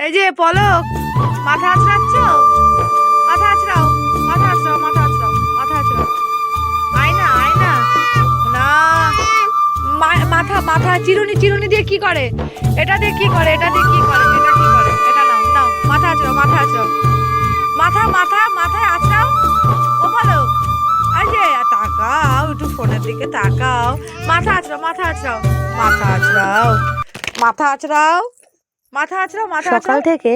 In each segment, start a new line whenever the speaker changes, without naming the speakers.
এই যে পলক, মাথা আঁচড়াচ্ছ, মাথা আঁচড়াও, মাথা আঁচড়াও, মাথা আঁচড়াও, মাথা আঁচড়াও। আয়না আয়না না, মাথা মাথা চিরুনি, চিরুনি দিয়ে কি করে, এটা দিয়ে কি করে, এটা দিয়ে কি করে, এটা কি করে, এটা নাও নাও, মাথা আঁচড়াও, মাথা আঁচড়াও, মাথা মাথা মাথায় আঁচড়াও। ও পলক, এই যে তাকাও একটু ফোনের দিকে তাকাও, মাথা আঁচড়াও, মাথা আঁচড়াও, মাথা আঁচড়াও, মাথা আঁচড়াও, মাথা আঁচড়াও, মাথা
সকাল
আঁচড়াও।
থেকে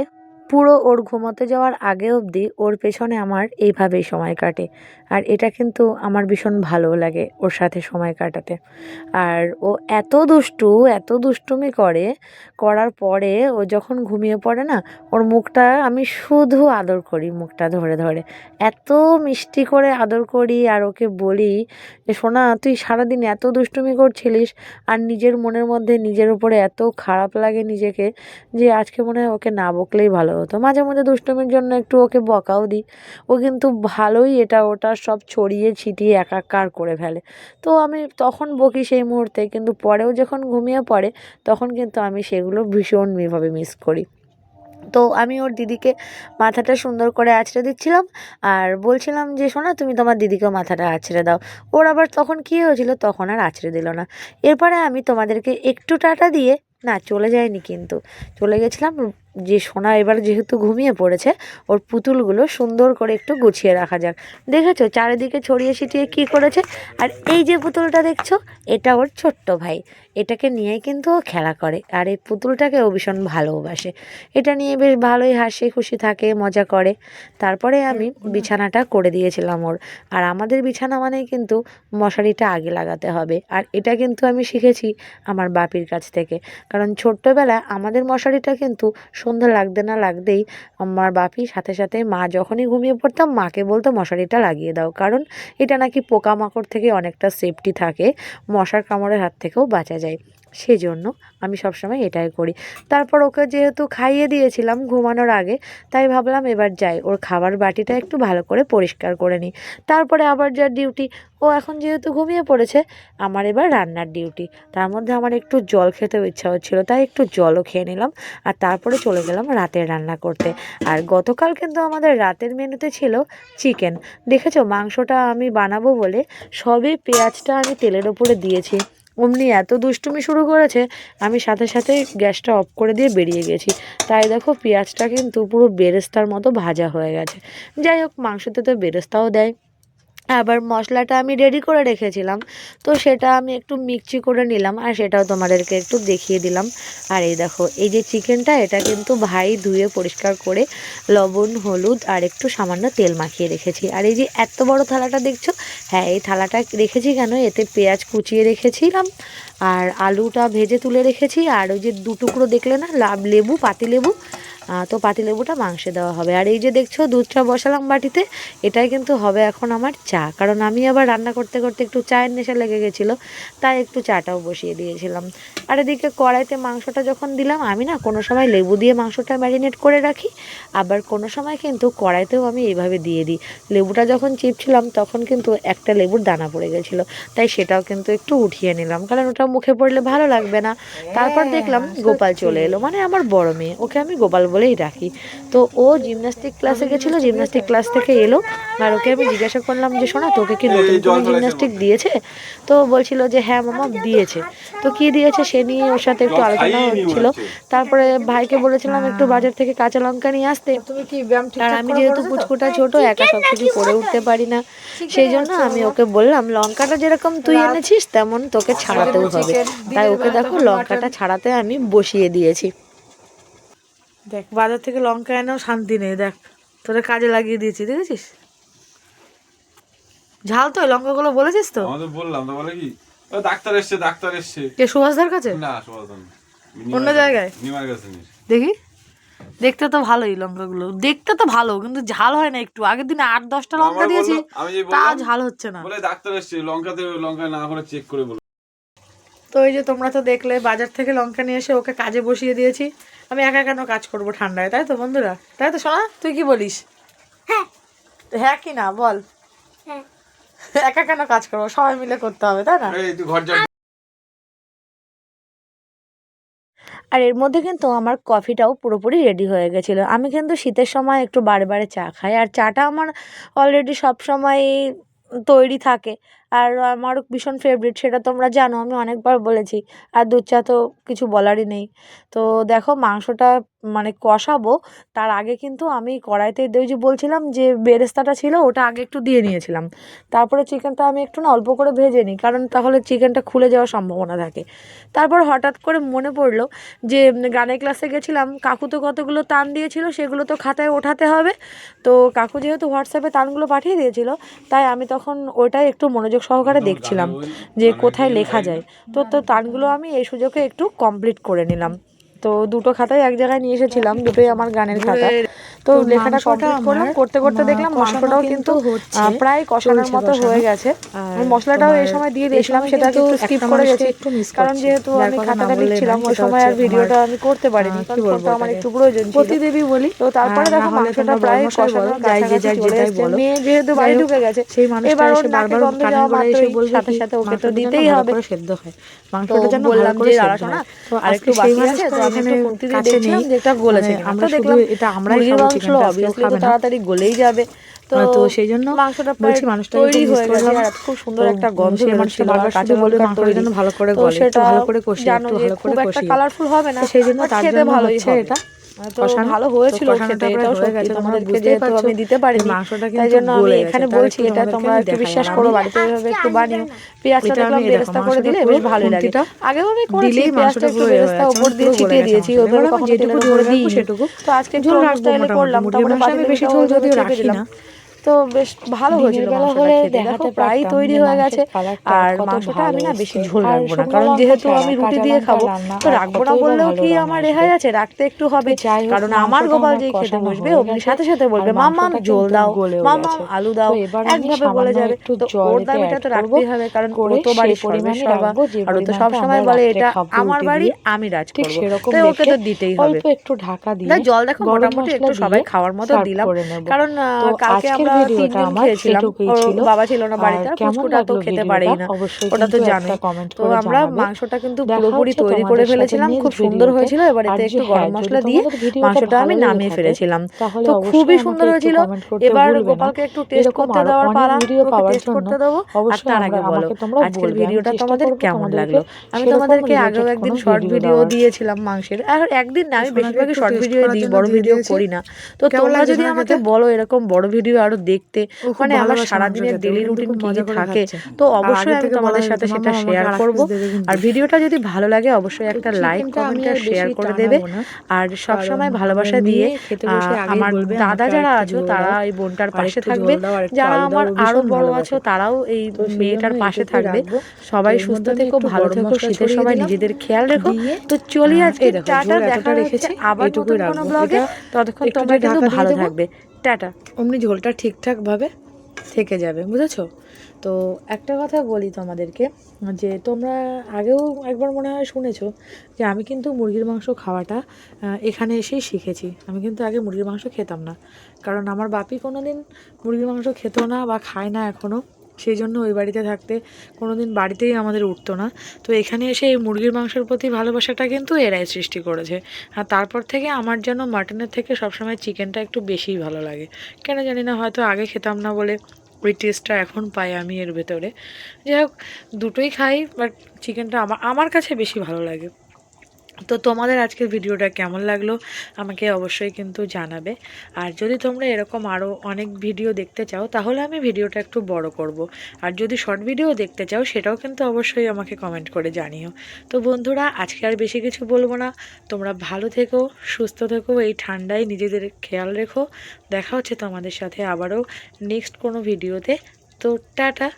পুরো ওর ঘুমোতে যাওয়ার আগে অবধি ওর পেছনে আমার এইভাবেই সময় কাটে। আর এটা কিন্তু আমার ভীষণ ভালোও লাগে ওর সাথে সময় কাটাতে। আর ও এত দুষ্টুমি করে, করার পরে ও যখন ঘুমিয়ে পড়ে না, ওর মুখটা আমি শুধু আদর করি, মুখটা ধরে ধরে এত মিষ্টি করে আদর করি। আর ওকে বলি যে সোনা, তুই সারাদিন এত দুষ্টুমি করছিলিস, আর নিজের মনের মধ্যে নিজের উপরে এত খারাপ লাগে নিজেকে, যে আজকে মনে হয় ওকে না বকলেই ভালো হতো। মাঝে মধ্যে দুষ্টুমির জন্য একটু ওকে বকাও দিই। ও কিন্তু ভালোই এটা ওটা সব ছড়িয়ে ছিটিয়ে একাকার করে ফেলে। তো আমি তখন বকি সেই মুহূর্তে, কিন্তু পরেও যখন ঘুমিয়ে পড়ে তখন কিন্তু আমি সেগুলো ভীষণভাবে মিস করি। তো আমি ওর দিদিকে মাথাটা সুন্দর করে আঁচড়ে দিচ্ছিলাম, আর বলছিলাম যে শোনা, তুমি তোমার দিদিকেও মাথাটা আঁচড়ে দাও। ওর আবার তখন কী হয়েছিল, তখন আর আঁচড়ে দিল না। এরপরে আমি তোমাদেরকে একটু টাটা দিয়ে, না চলে যায়নি কিন্তু, চলে গেছিলাম যে সোনা এবার যেহেতু ঘুমিয়ে পড়েছে, ওর পুতুলগুলো সুন্দর করে একটু গুছিয়ে রাখা যাক। দেখেছো চারিদিকে ছড়িয়ে ছিটিয়ে কী করেছে। আর এই যে পুতুলটা দেখছো, এটা ওর ছোট্ট ভাই। এটাকে নিয়েই কিন্তু ও খেলা করে, আর এই পুতুলটাকে ও ভীষণ ভালোবাসে। এটা নিয়ে বেশ ভালোই হাসি খুশি থাকে, মজা করে। তারপরে আমি বিছানাটা করে দিয়েছিলাম ওর। আর আমাদের বিছানা মানেই কিন্তু মশারিটা আগে লাগাতে হবে, আর এটা কিন্তু আমি শিখেছি আমার বাপির কাছ থেকে। কারণ ছোট্টবেলায় আমাদের মশারিটা কিন্তু সন্ধ্যা লাগতে না লাগতেই আমার বাপি সাথে সাথে, মা যখনই ঘুমিয়ে পড়তাম মাকে বলতো মশারিটা লাগিয়ে দাও, কারণ এটা নাকি পোকামাকড় থেকে অনেকটা সেফটি থাকে, মশার কামড়ের হাত থেকেও বাঁচা যায়। সেজন্য আমি সবসময় এটাই করি। তারপর ওকে যেহেতু খাইয়ে দিয়েছিলাম ঘুমানোর আগে, তাই ভাবলাম এবার যাই ওর খাবার বাটিটা একটু ভালো করে পরিষ্কার করে নিই। তারপরে আবার যার ডিউটি, ও এখন যেহেতু ঘুমিয়ে পড়েছে, আমার এবার রান্নার ডিউটি। তার মধ্যে আমার একটু জল খেতেও ইচ্ছা হচ্ছিলো, তাই একটু জলও খেয়ে নিলাম। আর তারপরে চলে গেলাম রাতের রান্না করতে। আর গতকাল কিন্তু আমাদের রাতের মেনুতে ছিল চিকেন। দেখেছো মাংসটা আমি বানাবো বলে সবে পেঁয়াজটা আমি তেলের ওপরে দিয়েছি, অমনি এত দুষ্টুমি শুরু করেছে, আমি সাথে সাথে গ্যাসটা অফ করে দিয়ে বেরিয়ে গেছি। তাই দেখো পেঁয়াজটা কিন্তু পুরো বেরেস্তার মতো ভাজা হয়ে গেছে। যাই হোক, মাংসতে তো বেরেস্তাও দেয়। আবার মশলাটা আমি রেডি করে রেখেছিলাম, তো সেটা আমি একটু মিক্সি করে নিলাম, আর সেটাও তোমাদেরকে একটু দেখিয়ে দিলাম। আর এই দেখো, এই যে চিকেনটা, এটা কিন্তু ভাই ধুয়ে পরিষ্কার করে লবণ হলুদ আর একটু সামান্য তেল মাখিয়ে রেখেছি। আর এই যে এত বড় থালাটা দেখছো, হ্যাঁ এই থালাটা রেখেছি কেন, এতে পেঁয়াজ কুচিয়ে রেখেছিলাম, আর আলুটা ভেজে তুলে রেখেছি, আর ওই যে দুটুকরো দেখলে না লেবু, পাতিলেবু, তো পাতিলেবুটা মাংসে দেওয়া হবে। আর এই যে দেখছো দুধটা বসালাম বাটিতে, এটাই কিন্তু হবে এখন আমার চা, কারণ আমি আবার রান্না করতে করতে একটু চায়ের নেশা লেগে গেছিলো, তাই একটু চাটাও বসিয়ে দিয়েছিলাম। আর এদিকে কড়াইতে মাংসটা যখন দিলাম, আমি না কোনো সময় লেবু দিয়ে মাংসটা ম্যারিনেট করে রাখি, আবার কোনো সময় কিন্তু কড়াইতেও আমি এইভাবে দিয়ে দিই। লেবুটা যখন চিপছিলাম তখন কিন্তু একটা লেবুর দানা পড়ে গেছিলো, তাই সেটাও কিন্তু একটু উঠিয়ে নিলাম, কারণ ওটা মুখে পড়লে ভালো লাগবে না। তারপর দেখলাম গোপাল চলে এলো, মানে আমার বড় মেয়ে, ওকে আমি গোপাল বলেই রাখি। তো ও জিমন্যাস্টিক ক্লাসে গেছিলো, জিমন্যাস্টিক ক্লাস থেকে এলো, আর ওকে আমি জিজ্ঞাসা করলাম যে শোনা, তোকে কি নতুন কোনো জিমন্যাস্টিক দিয়েছে? তো বলছিল যে হ্যাঁ মামা দিয়েছে। তো কি দিয়েছে সে নিয়ে ওর সাথে একটু আলোচনা হচ্ছিল। তারপরে ভাইকে বলেছিলাম একটু বাজার থেকে কাঁচা লঙ্কা নিয়ে আসতে, আর আমি যেহেতু পুচকুটা ছোট, একা সব কিছু করে উঠতে পারি না, সেই জন্য আমি ওকে বললাম লঙ্কাটা যেরকম তুই এনেছিস তেমন তোকে ছাড়াতেও হবে। তাই ওকে দেখো লঙ্কাটা ছাড়াতে আমি বসিয়ে দিয়েছি।
দেখ বাজার থেকে লঙ্কা এনেও শান্তি নেই, দেখ তোরে কাজে লাগিয়ে দিয়েছি, দেখেছিস ঝাল তো লঙ্কাগুলো, বলেছিস তো?
আমাদের বললাম তো, বলে কি ও ডাক্তার এসছে, ডাক্তার এসছে।
কে সুভাষদার কাছে?
না সুভাষদান
অন্য জায়গায়
নিমার কাছে নিস।
দেখি, দেখতে তো ভালোই লঙ্কাগুলো, দেখতে তো ভালো, কিন্তু ঝাল হয় না একটু। আগের দিনে 8-10টা লঙ্কা দিয়েছি,
আমি যে
তা
বললাম
ঝাল হচ্ছে না।
বলে ডাক্তার এসছে, লঙ্কাতে লঙ্কা না করে চেক করে বল।
তো এই যে তোমরা তো দেখলে বাজার থেকে লঙ্কা নিয়ে এসে ওকে কাজে বসিয়ে দিয়েছি। আমি একা কেন কাজ করব ঠান্ডায়, তাই তো বন্ধুরা? তাই তো সোনা, তুই কি বলিস? হ্যাঁ। হ্যাঁ কি না বল? হ্যাঁ। একা কেন কাজ করবো, সবাই মিলে করতে হবে, তাই না?
এই তুই ঘর যা।
আর এর মধ্যে কিন্তু আমার কফিটাও পুরোপুরি রেডি হয়ে গেছিলো। আমি কিন্তু শীতের সময় একটু বারে বারে চা খাই, আর চাটা আমার অলরেডি সব সময় তৈরি থাকে, আর আমার ভীষণ ফেভারিট, সেটা তোমরা জানো, আমি অনেকবার বলেছি। আর দুধ চা তো কিছু বলারই নেই। তো দেখো মাংসটা মানে কষাবো, তার আগে কিন্তু আমি কড়াইতে ওই যে বলছিলাম যে বেরেস্তাটা ছিল ওটা আগে একটু দিয়ে নিয়েছিলাম। তারপরে চিকেনটা আমি একটু না অল্প করে ভেজে নিই, কারণ তাহলে চিকেনটা খুলে যাওয়ার সম্ভাবনা থাকে। তারপর হঠাৎ করে মনে পড়লো যে গানের ক্লাসে গেছিলাম, কাকু তো কতগুলো তান দিয়েছিল, সেগুলো তো খাতায় ওঠাতে হবে। তো কাকু যেহেতু হোয়াটসঅ্যাপে তানগুলো পাঠিয়ে দিয়েছিল, তাই আমি তখন ওটাই একটু মনোযোগ সহকারে দেখছিলাম যে কোথায় লেখা যায়। তো তানগুলো আমি এই সুযোগে একটু কমপ্লিট করে নিলাম। তো দুটো খাতাই এক জায়গায় নিয়ে এসেছিলাম, দুটোই আমার গানের খাতা। তো লেখাটা কমপ্লিট করলাম, করতে করতে দেখলাম মাংসটাও কিন্তু প্রায় কষানোর মতো হয়ে গেছে। আমি মশলাটাও এই সময় দিয়ে দিয়েছিলাম, সেটা একটু স্কিপ করে গেছি, কারণ যেহেতু আমি খাতাটা লিখছিলাম ওই সময় আর ভিডিওটা আমি করতে পারিনি, কারণ ফোনটা আমার একটু প্রয়োজন ছিল। প্রতিদেবী বলি। তো তারপরে দেখো মাংসটা প্রায় কষানোর কাছাকাছি চলে এসেছে। মেয়ে যেহেতু বাড়ি ঢুকে গেছে, এবার ওর নাকে গন্ধ যাওয়া মাত্রই সাথে সাথে ওকে তো দিতেই হবে।
সেদ্ধ হয় মাংসটা,
মাংসটা যেন
বললাম যে
আড়াশোনা আর একটু বাকি আছে, তো আমি একটু খুন্তি দিয়ে দেখছিলাম যে এটা গলেছে কিনা।
আমরা
তো দেখলাম
এটা আমরাই
মুরগির
খাবো,
মাংস
চিকেনটা
অবভিয়াসলি
খাবে
তো
না।
তাড়াতাড়ি গলেই যাবে। তো
সেই জন্য
মাংসটা
বলছি মানুষটা
তৈরি হয়ে গেছে, আর খুব সুন্দর একটা গন্ধ বেরোচ্ছিল, আর কাঁচা লঙ্কার তৈরি
যেন ভালো করে
তো
গলে, একটু
সেটা
ভালো করে কষিয়ে,
জানো
একটু
যে
ভালো
খুব
করে
একটা
কষিয়ে।
কালারফুল হবে না,
সেই জন্য
but
তার
খেতে
জন্য
ভালোই
হচ্ছে
হবে।
এটা
তো
কষানো।
ভালো হয়েছিল
তো
খেতে,
কষানোটা
এটাও
প্রায় হয়ে
সত্যি,
গেছে, তোমরা
তোমাদেরকে
বুঝতেই
যেহেতু
পারছো
আমি দিতে পারিনি,
মাংসটা
তাই
কিন্তু
জন্য আমি
গলে
এখানে
গেছে।
বলছি, এটা
তোমাদেরকে
তোমরা
আমি
একটু
দেখাই।
বিশ্বাস
আর
করো,
আমি
বাড়িতে এভাবে একটু বানিও। পেঁয়াজটা
এটা
দেখলাম
আমি
বেরেস্তা করে
মাংসটা
দিলে
পুরো
বেশ ভালোই লাগে।
খুন্তিটা
আগেও আমি করেছি,
দিলেই
পেঁয়াজটা
মাংসটা
একটু
পুরো
বেরেস্তা উপর দিয়ে ছিটিয়ে দিয়েছি, ওইভাবে কখনো
যেটুকু
তেলের
ঝোল
উপরে
রাখবো
দিইনি।
সেটুকু
তো আজকে একটু
ঝোল
অন্য
রাখবো
স্টাইলে
মোটামুটি।
করলাম,
মুরগির
তারপরে
মাংস আমি বেশি ঝোল
পাতিলেবুটাও
যদিও
চেপে
রাখি
দিলাম।
না।
তো বেশ ভালো হয়েছিল
দিনের বেলা
মাংসটা
হলে
খেতে। দেখো
দেখাতে
প্রায়
পারতাম
তৈরি
যে
হয়ে
মাংসের
গেছে,
কালারটা
আর
কত
মাংসটা
ভালো
আমি না বেশি
এসছে।
ঝোল
আর
রাখবো না,
শুকনো
কারণ
লঙ্কা
যেহেতু
ছাড়া
আমি রুটি
কাঁচা
দিয়ে
লঙ্কা
খাবো,
রান্না
তো
আর
রাখবো না
কতই বা
বললেও
ভালো
কি
রং
আমার
আসবে।
রেহাই আছে, রাখতে একটু হবে।
তো যাই হোক,
কারণ আমার
মাংসটা
গোপাল
আমার
যেই খেতে
কষানো
বসবে
হয়ে
অমনি
গেছে,
সাথে সাথে
আর
বলবে মাম্মাম
মাংসটা
ঝোল
কিন্তু
দাও,
গলেও
মাম্মাম
গেছে।
আলু
তো
দাও,
এবার আমি
একভাবে বলে
সামান্য
যাবে।
একটু
তো
জল
ওর
এতে
দাবিটা
অ্যাড
তো
করবো,
রাখতেই হবে, কারণ ও
করে
তো
সেই
বাড়ির
পরিমাণে
সর্বেসর্বা,
রাখবো যে
আর ও তো
পরিমাণটা
সবসময়
আমরা
বলে
রাত্রে
এটা
খাবো
আমার
রুটি
বাড়ি,
দিয়ে।
আমি রাজ
ঠিক
করবো,
সেরকম
তাই ওকে
রেখে
তো দিতেই হবে।
অল্প একটু ঢাকা
না
দিয়ে
জল দেখো
গরম
মোটামুটি
মশলা
একটু
দিয়ে
সবাই খাওয়ার মতো
সার্ভ
দিলাম,
করে নেব।
কারণ
তো
কালকে
আজকের
আমরা
ভিডিওটা
3 জন
আমার
খেয়েছিলাম,
এটুকুই
ওর
ছিল।
বাবা ছিল না
আর
বাড়িতে, আর
কেমন
পুচকুটা তো
লাগলো
খেতে
ভিডিওটা
পারেই না,
অবশ্যই
ওটা তো
কিন্তু
জানোই।
একটা কমেন্ট
তো
করে
আমরা
জানাবে।
মাংসটা কিন্তু
দেখা
পুরোপুরি
হচ্ছে
তৈরি করে
তোমাদের সাথে
ফেলেছিলাম, খুব
নেক্সট
সুন্দর
ভিডিওতে।
হয়েছিল। এবার
আর
এতে
যে
একটু
হ্যাঁ,
গরম
যদি
মশলা দিয়ে
তোমাদের ভিডিওটা
মাংসটা
ভালো
আমি
লেগে
নামিয়ে
থাকে
ফেলেছিলাম।
তাহলে
তো
অবশ্যই
খুবই
আমাকে
সুন্দর
একটু
হয়েছিল।
কমেন্ট করতে
এবার
ভুলবে না।
গোপালকে একটু টেস্ট
এরকম
করতে
আরো
দেওয়ার
অনেক
পালা,
ভিডিও
ওকে
পাওয়ার
টেস্ট
জন্য
করতে দেবো। আর
অবশ্যই
তার আগে বলো
আমাকে তোমরা
আজকের
বলবে। আমি
ভিডিওটা
চেষ্টা
তোমাদের
করবো
কেমন
তোমাদেরকে
লাগলো। আমি
সেরকম
তোমাদেরকে আগেও
রিলেটেড
একদিন
কোনো
শর্ট
ভিডিও
ভিডিও
দেওয়ার।
দিয়েছিলাম মাংসের, আর একদিন না, আমি
সোনাকে
বেশিরভাগই
একটু
শর্ট
টেস্ট
ভিডিও
করার
দিই,
জন্য
বড়
দিয়ে
ভিডিও
দিয়েছি।
করি না। তো
কেমন
তোমরা
লাগছে
যদি
সোনা
আমাকে
খেতে?
বলো এরকম বড় ভিডিও আরো দেখতে,
ও খুব
মানে আমার
ভালোবাসে মাংস
সারাদিনের
খেতে, ও
ডেলি
কিন্তু
রুটিন
খুব
কী কী
মজা করে
থাকে,
খাচ্ছে।
তো
আর
অবশ্যই
আগে
আমি
থেকে বলা
তোমাদের
হয়েছে
সাথে সেটা
মাম্মা আমাকে
শেয়ার
আর এক
করব।
পিস দেবে কিন্তু।
আর ভিডিওটা যদি ভালো লাগে অবশ্যই
তো
একটা লাইক,
চিকেনটা আমি
কমেন্ট আর
আর
শেয়ার
বেশি
করে দেবে।
টানাবো না,
আর সব
কারণ
সময়
আমার
ভালোবাসা দিয়ে
মেয়ে খেতে বসে আগেই
আমার
বলবে
দাদা
আমাকে
যারা
আরেকটু
আছো
ঝোল
তারা
দাও,
এই বোনটার পাশে
আরেকটু
থাকবে,
ঝোল দাও, আরেকটু
যারা
আলু দাও।
আমার
ও
আরও
ভীষণ
বড় আছো
ভালোবাসে।
তারাও এই
তো সেই জন্য
মেয়েটার পাশে
এইটুকুই
থাকবে।
রাখবো। তো
সবাই
এর
সুস্থ
মধ্যে আমি
থেকো,
একটু
ভালো
গরম
থেকো,
মশলা
শীতের
ছড়িয়ে
সময়
দিলাম,
নিজেদের খেয়াল রেখো।
দিয়ে
তো চলি আজকে,
এই দেখো
টাটা,
ঝোল
দেখা
এতটা
হচ্ছে
রেখেছি,
আবার
এইটুকুই
নতুন কোনো
রাখবো।
ব্লগে।
এটা
ততক্ষণ
একটু
তোমরা
দিয়ে
কিন্তু
ঢাকা দিয়ে
ভালো
দেবো,
থাকবে, টাটা।
অমনি ঝোলটা ঠিকঠাকভাবে থেকে যাবে, বুঝেছো? তো একটা কথা বলি তোমাদেরকে, যে তোমরা আগেও একবার মনে হয় শুনেছো যে আমি কিন্তু মুরগির মাংস খাওয়াটা এখানে এসেই শিখেছি। আমি কিন্তু আগে মুরগির মাংস খেতাম না, কারণ আমার বাপি কোনো দিন মুরগির মাংস খেতো না বা খায় না এখনও। সেই জন্য ওই বাড়িতে থাকতে কোনো দিন বাড়িতেই আমাদের উঠতো না। তো এখানে এসে এই মুরগির মাংসের প্রতি ভালোবাসাটা কিন্তু এরাই সৃষ্টি করেছে। আর তারপর থেকে আমার যেন মাটনের থেকে সবসময় চিকেনটা একটু বেশিই ভালো লাগে, কেন জানি না, হয়তো আগে খেতাম না বলে ওই টেস্টটা এখন পাই আমি এর ভেতরে। যাই হোক, দুটোই খাই, বাট চিকেনটা আমার আমার কাছে বেশি ভালো লাগে। তো তোমাদের আজকের ভিডিওটা কেমন লাগলো আমাকে অবশ্যই কিন্তু জানাবে। আর যদি তোমরা এরকম আরও অনেক ভিডিও দেখতে চাও তাহলে আমি ভিডিওটা একটু বড় করব। আর যদি শর্ট ভিডিও দেখতে চাও সেটাও কিন্তু অবশ্যই আমাকে কমেন্ট করে জানিও। তো বন্ধুরা, আজকে আর বেশি কিছু বলবো না, তোমরা ভালো থেকো, সুস্থ থেকো, এই ঠান্ডায় নিজেদের খেয়াল রেখো। দেখা হচ্ছে তোমাদের সাথে আবারও নেক্সট কোনো ভিডিওতে। তো টাটা।